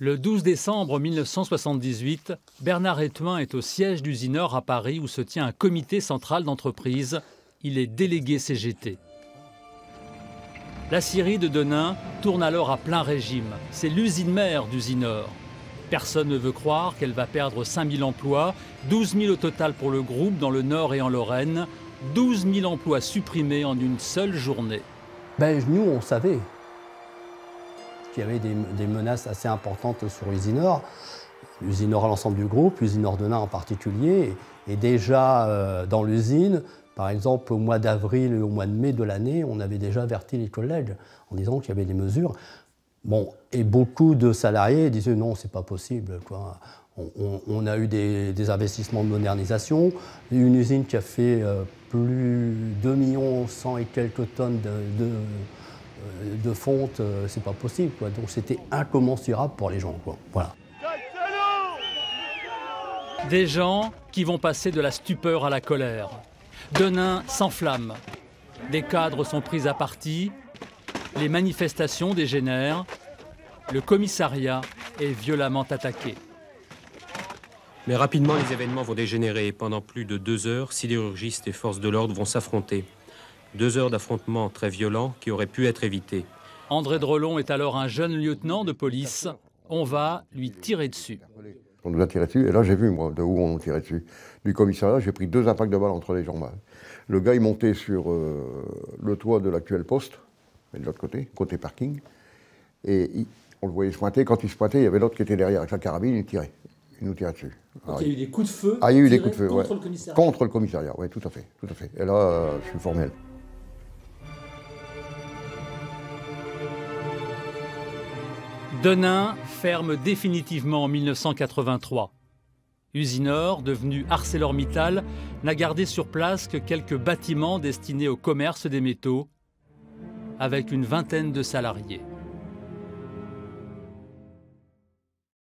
Le 12 décembre 1978, Bernard Hétouin est au siège d'Usinor à Paris où se tient un comité central d'entreprise. Il est délégué CGT. L'aciérie de Denain tourne alors à plein régime. C'est l'usine mère d'Usinor. Personne ne veut croire qu'elle va perdre 5000 emplois, 12 000 au total pour le groupe dans le Nord et en Lorraine, 12 000 emplois supprimés en une seule journée. Nous, on savait qu'il y avait des menaces assez importantes sur Usinor. Usinor à l'ensemble du groupe, Usinor Denain en particulier. Et déjà dans l'usine, par exemple au mois d'avril et au mois de mai de l'année, on avait déjà averti les collègues en disant qu'il y avait des mesures. Et beaucoup de salariés disaient non, c'est pas possible, quoi. On a eu des investissements de modernisation, une usine qui a fait plus de 2 100 000 et quelques tonnes de fonte, c'est pas possible, quoi. Donc c'était incommensurable pour les gens, quoi. Voilà. Des gens qui vont passer de la stupeur à la colère. Denain s'enflamme. Des cadres sont pris à partie. Les manifestations dégénèrent. Le commissariat est violemment attaqué. Mais rapidement, les événements vont dégénérer. Pendant plus de 2 heures, sidérurgistes et forces de l'ordre vont s'affronter. 2 heures d'affrontements très violents qui auraient pu être évités. André Drelon est alors un jeune lieutenant de police. On va lui tirer dessus. On nous a tiré dessus, et là j'ai vu, moi, de où on nous tirait dessus. Du commissariat, j'ai pris 2 impacts de balles entre les jambes. Le gars, il montait sur le toit de l'actuel poste, mais de l'autre côté parking, et on le voyait se pointer. Quand il se pointait, il y avait l'autre qui était derrière, avec sa carabine, il tirait. Il nous tirait dessus. Donc il y a eu des coups de feu il y a eu des coups de feu, contre le commissariat. Contre le commissariat, oui, tout à fait, tout à fait. Et là, je suis formel. Denain ferme définitivement en 1983. Usinor, devenu ArcelorMittal, n'a gardé sur place que quelques bâtiments destinés au commerce des métaux, avec une vingtaine de salariés.